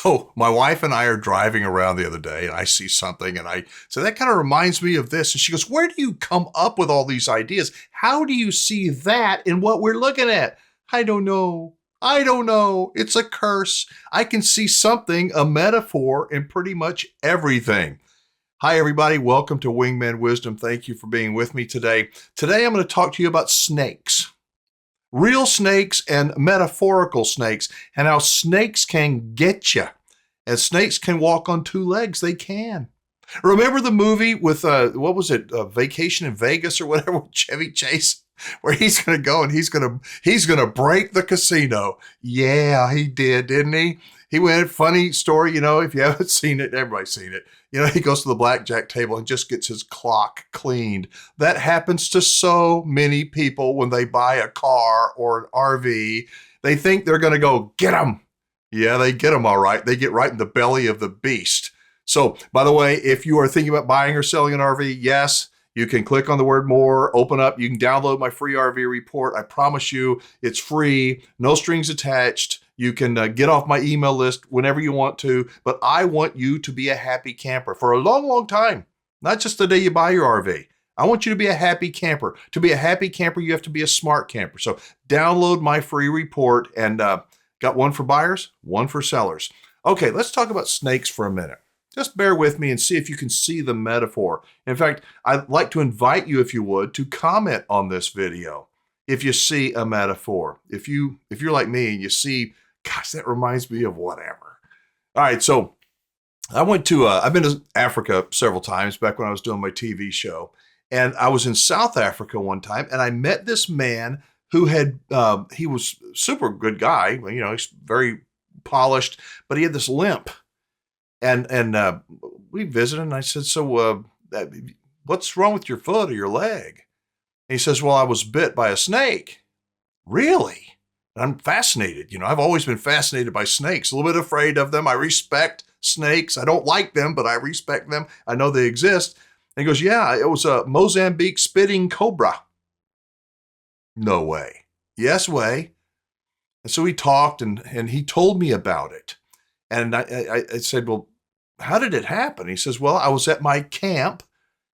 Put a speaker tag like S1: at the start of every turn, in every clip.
S1: So my wife and I are driving around the other day, and I see something, and I so that kind of reminds me of this. And she goes, "Where do you come up with all these ideas? How do you see that in what we're looking at?" I don't know. I don't know. It's a curse. I can see something, a metaphor, in pretty much everything. Hi, everybody. Welcome to Wingman Wisdom. Thank you for being with me today. Today, I'm going to talk to you about snakes. Real snakes and metaphorical snakes, and how snakes can get you. And snakes can walk on two legs. They can. Remember the movie with, what was it, Vacation in Vegas or whatever, with Chevy Chase, where he's going to go and he's going to break the casino. Yeah, he did, didn't he? He went, funny story, if you haven't seen it, everybody's seen it. He goes to the blackjack table and just gets his clock cleaned. That happens to so many people when they buy a car or an RV. They think they're going to go get them. Yeah, they get them all right. They get right in the belly of the beast. So, by the way, if you are thinking about buying or selling an RV, yes, you can click on the word more, open up. You can download my free RV report. I promise you it's free, no strings attached. You can get off my email list whenever you want to, but I want you to be a happy camper for a long, long time, not just the day you buy your RV. I want you to be a happy camper. To be a happy camper, you have to be a smart camper. So download my free report, and got one for buyers, one for sellers. Okay, let's talk about snakes for a minute. Just bear with me and see if you can see the metaphor. In fact, I'd like to invite you, if you would, to comment on this video if you see a metaphor. If you're like me and you see, gosh, that reminds me of whatever. All right, so I've been to Africa several times back when I was doing my TV show. And I was in South Africa one time, and I met this man who he was a super good guy. He's very polished, but he had this limp. And we visited, and I said, "So what's wrong with your foot or your leg?" And he says, "Well, I was bit by a snake." Really? And I'm fascinated. I've always been fascinated by snakes, a little bit afraid of them. I respect snakes. I don't like them, but I respect them. I know they exist. And he goes, "Yeah, it was a Mozambique spitting cobra." No way. Yes way. And so we talked, and he told me about it. And I said, "Well, how did it happen?" He says, "Well, I was at my camp."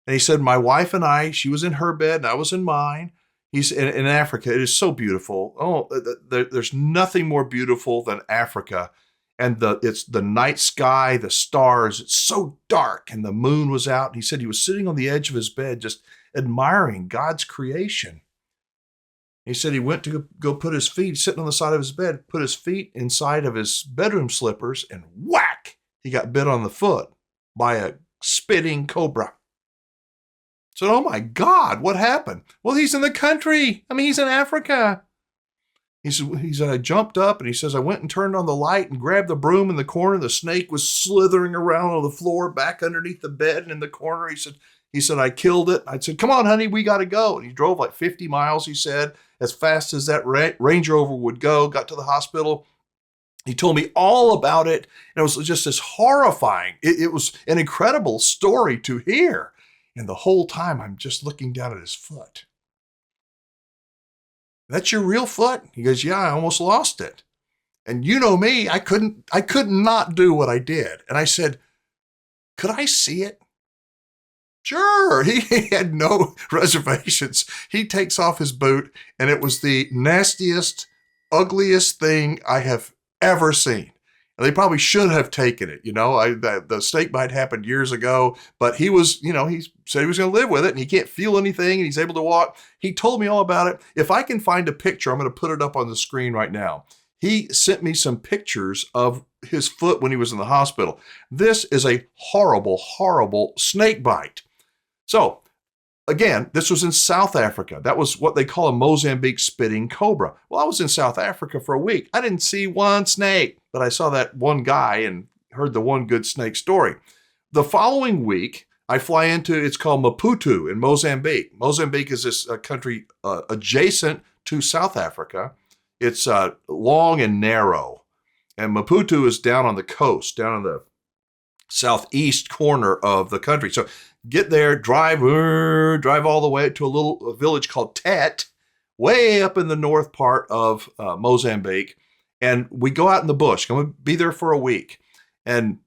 S1: And he said, "My wife and I, she was in her bed and I was in mine." He's in Africa. It is so beautiful. Oh, there's nothing more beautiful than Africa. And it's the night sky, the stars. It's so dark, and the moon was out. And he said he was sitting on the edge of his bed, just admiring God's creation. He said he went to go put his feet, sitting on the side of his bed, put his feet inside of his bedroom slippers, and whack, he got bit on the foot by a spitting cobra. So, oh my God, what happened? Well, he's in the country. He's in Africa. He's jumped up, and he says, "I went and turned on the light and grabbed the broom in the corner. The snake was slithering around on the floor back underneath the bed and in the corner." He said, "I killed it." I said, "Come on, honey, we got to go." And he drove like 50 miles, he said, as fast as that Range Rover would go, got to the hospital. He told me all about it, and it was just this horrifying. It was an incredible story to hear. And the whole time, I'm just looking down at his foot. "That's your real foot?" He goes, "Yeah, I almost lost it." And you know me, I could not do what I did. And I said, "Could I see it?" Sure, he had no reservations. He takes off his boot, and it was the nastiest, ugliest thing I have ever seen. And they probably should have taken it. The snake bite happened years ago, but he said he was going to live with it, and he can't feel anything, and he's able to walk. He told me all about it. If I can find a picture, I'm going to put it up on the screen right now. He sent me some pictures of his foot when he was in the hospital. This is a horrible, horrible snake bite. So, again, this was in South Africa. That was what they call a Mozambique spitting cobra. Well, I was in South Africa for a week. I didn't see one snake, but I saw that one guy and heard the one good snake story. The following week, I fly it's called Maputo in Mozambique. Mozambique is this country adjacent to South Africa. It's long and narrow. And Maputo is down on the coast, down on the southeast corner of the country. So get there, drive all the way to a village called Tet, way up in the north part of Mozambique. And we go out in the bush. I'm going to be there for a week. And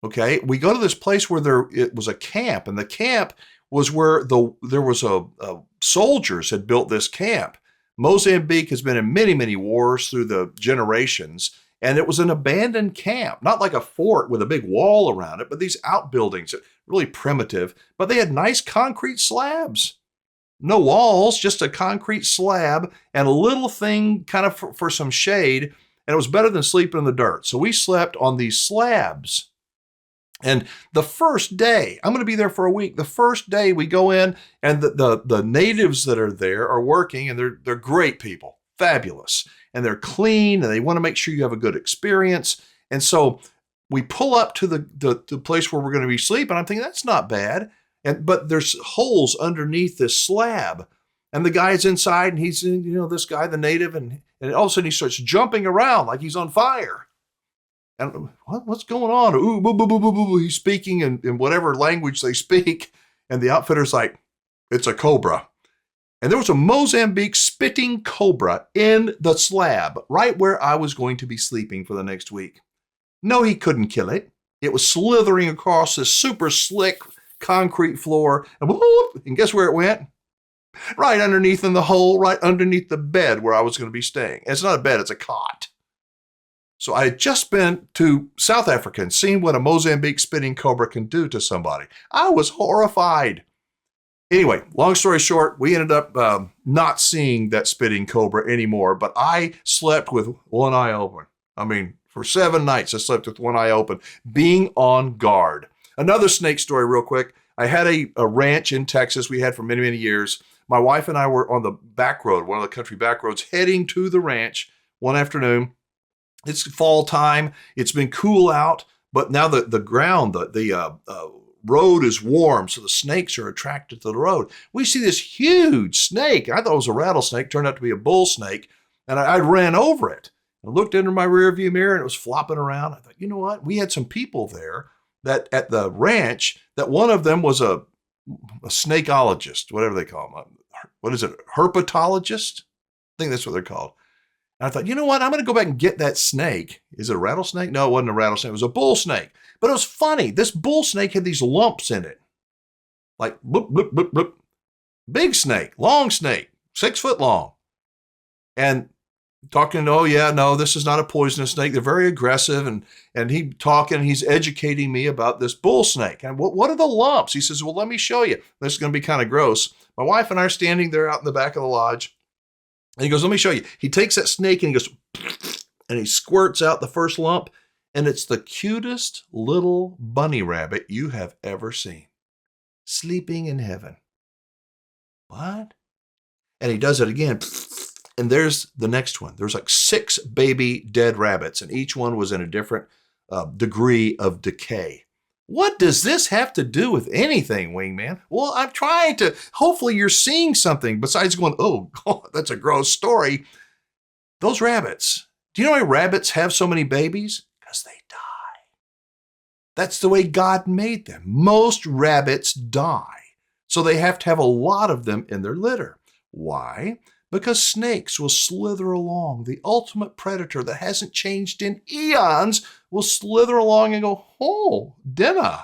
S1: okay, we go to this place where it was a camp, and the camp was where there was a soldiers had built this camp. Mozambique has been in many, many wars through the generations, and it was an abandoned camp, not like a fort with a big wall around it, but these outbuildings, really primitive, but they had nice concrete slabs. No walls, just a concrete slab and a little thing kind of for some shade, and it was better than sleeping in the dirt. So we slept on these slabs. And the first day, I'm going to be there for a week. The first day we go in, and the natives that are there are working, and they're great people, fabulous, and they're clean, and they want to make sure you have a good experience. And so we pull up to the place where we're going to be sleeping. I'm thinking that's not bad, but there's holes underneath this slab, and the guy's inside, and he's this guy, the native, and all of a sudden he starts jumping around like he's on fire. And what's going on? Ooh, boo, boo, boo, boo, boo. He's speaking in whatever language they speak. And the outfitter's like, it's a cobra. And there was a Mozambique spitting cobra in the slab, right where I was going to be sleeping for the next week. No, he couldn't kill it. It was slithering across this super slick concrete floor. And guess where it went? Right underneath in the hole, right underneath the bed where I was going to be staying. It's not a bed, it's a cot. So I had just been to South Africa and seen what a Mozambique spitting cobra can do to somebody. I was horrified. Anyway, long story short, we ended up not seeing that spitting cobra anymore, but I slept with one eye open. I mean, for 7 nights, I slept with one eye open, being on guard. Another snake story real quick. I had a ranch in Texas we had for many, many years. My wife and I were on the back road, one of the country back roads, heading to the ranch one afternoon. It's fall time. It's been cool out, but now the ground, the road is warm, so the snakes are attracted to the road. We see this huge snake. I thought it was a rattlesnake. Turned out to be a bull snake, and I ran over it. I looked into my rearview mirror, and it was flopping around. I thought, you know what? We had some people there that at the ranch that one of them was a snakeologist, whatever they call them. What is it? Herpetologist? I think that's what they're called. And I thought, you know what? I'm going to go back and get that snake. Is it a rattlesnake? No, it wasn't a rattlesnake. It was a bull snake. But it was funny. This bull snake had these lumps in it. Like, bloop, bloop, bloop, bloop. Big snake, long snake, 6 foot long. And talking, oh yeah, no, this is not a poisonous snake. They're very aggressive. And he's educating me about this bull snake. And what are the lumps? He says, well, let me show you. This is going to be kind of gross. My wife and I are standing there out in the back of the lodge. And he goes, let me show you. He takes that snake and he goes, and he squirts out the first lump. And it's the cutest little bunny rabbit you have ever seen. Sleeping in heaven. What? And he does it again. And there's the next one. There's like 6 baby dead rabbits, and each one was in a different degree of decay. What does this have to do with anything, Wingman? Well, I'm trying to, hopefully you're seeing something besides going, oh, that's a gross story. Those rabbits, do you know why rabbits have so many babies? Because they die. That's the way God made them. Most rabbits die. So they have to have a lot of them in their litter. Why? Because snakes will slither along. The ultimate predator that hasn't changed in eons will slither along and go, oh, dinner.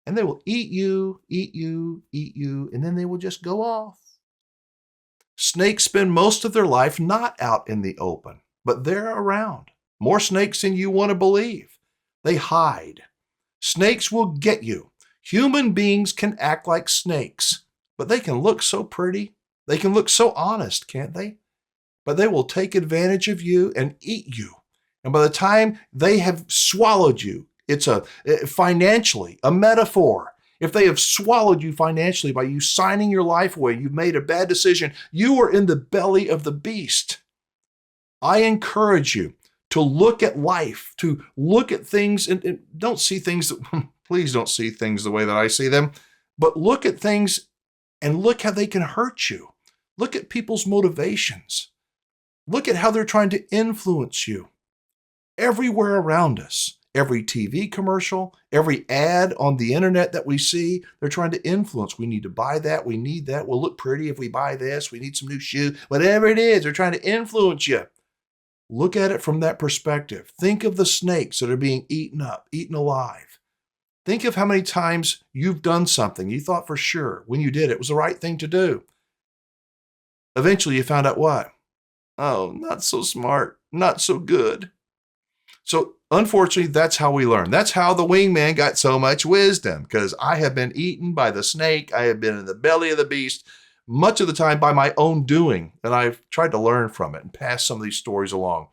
S1: And they will eat you, and then they will just go off. Snakes spend most of their life not out in the open, but they're around. More snakes than you want to believe. They hide. Snakes will get you. Human beings can act like snakes, but they can look so pretty. They can look so honest, can't they? But they will take advantage of you and eat you. And by the time they have swallowed you, it's financially a metaphor. If they have swallowed you financially by you signing your life away, you've made a bad decision, you are in the belly of the beast. I encourage you to look at life, to look at things and don't see things, please don't see things the way that I see them, but look at things and look how they can hurt you. Look at people's motivations. Look at how they're trying to influence you. Everywhere around us, every TV commercial, every ad on the internet that we see, they're trying to influence. We need to buy that. We need that. We'll look pretty if we buy this. We need some new shoes. Whatever it is, they're trying to influence you. Look at it from that perspective. Think of the snakes that are being eaten up, eaten alive. Think of how many times you've done something you thought for sure when you did it was the right thing to do. Eventually you found out what? Oh, not so smart, not so good. So unfortunately, that's how we learn. That's how the wingman got so much wisdom, because I have been eaten by the snake. I have been in the belly of the beast much of the time by my own doing, and I've tried to learn from it and pass some of these stories along.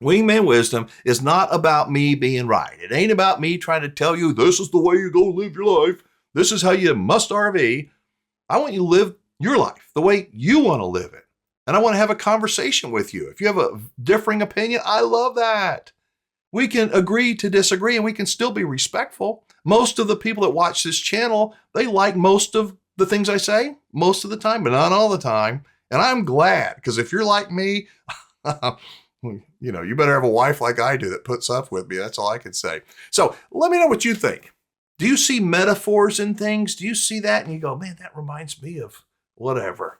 S1: Wingman wisdom is not about me being right. It ain't about me trying to tell you this is the way you go live your life. This is how you must RV. I want you to live your life the way you want to live it. And I want to have a conversation with you. If you have a differing opinion, I love that. We can agree to disagree and we can still be respectful. Most of the people that watch this channel, they like most of the things I say most of the time, but not all the time. And I'm glad, because if you're like me, you better have a wife like I do that puts up with me. That's all I can say. So let me know what you think. Do you see metaphors in things? Do you see that? And you go, man, that reminds me of whatever.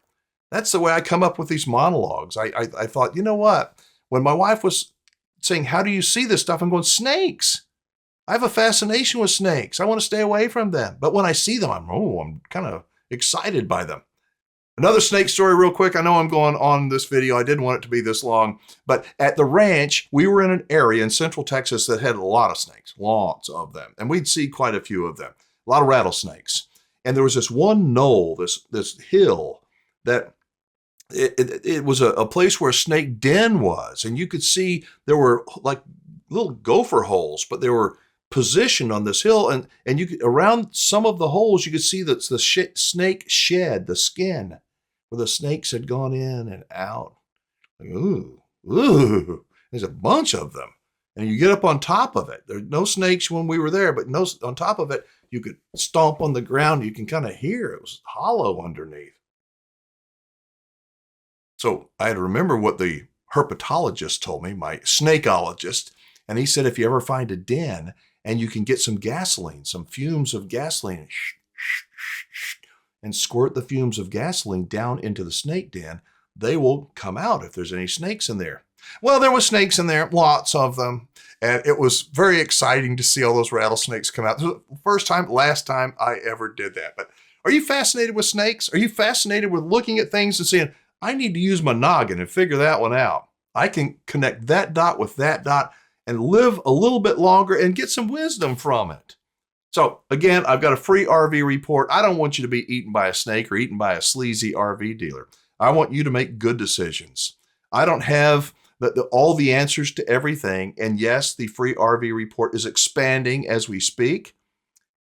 S1: That's the way I come up with these monologues. I thought, you know what? When my wife was saying, how do you see this stuff? I'm going, snakes. I have a fascination with snakes. I want to stay away from them. But when I see them, I'm kind of excited by them. Another snake story real quick. I know I'm going on this video. I didn't want it to be this long. But at the ranch, we were in an area in central Texas that had a lot of snakes, lots of them. And we'd see quite a few of them, a lot of rattlesnakes. And there was this one knoll, this hill that it was a place where a snake den was. And you could see there were like little gopher holes, but they were positioned on this hill, and you could, around some of the holes, you could see the snake shed, the skin, where the snakes had gone in and out. Like, ooh, there's a bunch of them. And you get up on top of it. There's no snakes when we were there, but on top of it, you could stomp on the ground. You can kind of hear it was hollow underneath. So I had to remember what the herpetologist told me, my snakeologist, and he said if you ever find a den, and you can get some gasoline, some fumes of gasoline, and squirt the fumes of gasoline down into the snake den, they will come out if there's any snakes in there. Well, there were snakes in there, lots of them. And it was very exciting to see all those rattlesnakes come out. This was the last time I ever did that. But are you fascinated with snakes? Are you fascinated with looking at things and saying, I need to use my noggin and figure that one out? I can connect that dot with that dot and live a little bit longer and get some wisdom from it. So again, I've got a free RV report. I don't want you to be eaten by a snake or eaten by a sleazy RV dealer. I want you to make good decisions. I don't have all the answers to everything. And yes, the free RV report is expanding as we speak.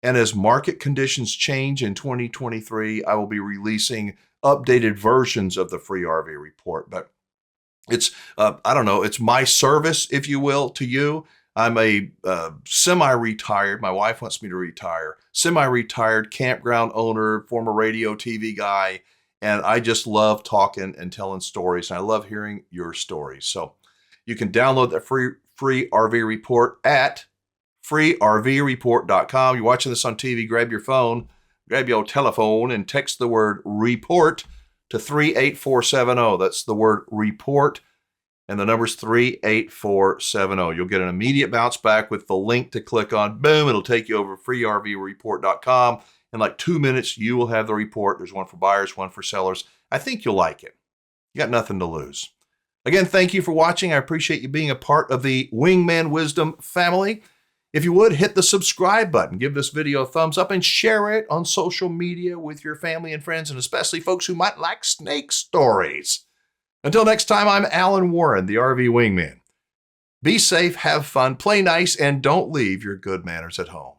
S1: And as market conditions change in 2023, I will be releasing updated versions of the free RV report. But it's, it's my service, if you will, to you. I'm a semi-retired, my wife wants me to retire, semi-retired campground owner, former radio, TV guy, and I just love talking and telling stories, and I love hearing your stories. So you can download that free RV report at freervreport.com. You're watching this on TV, grab your phone, grab your telephone, and text the word report to 38470. That's the word report, and the number's 38470. You'll get an immediate bounce back with the link to click on. Boom, it'll take you over to freervreport.com. In like 2 minutes, you will have the report. There's one for buyers, one for sellers. I think you'll like it. You got nothing to lose. Again, thank you for watching. I appreciate you being a part of the Wingman Wisdom family. If you would, hit the subscribe button, give this video a thumbs up, and share it on social media with your family and friends, and especially folks who might like snake stories. Until next time, I'm Alan Warren, the RV Wingman. Be safe, have fun, play nice, and don't leave your good manners at home.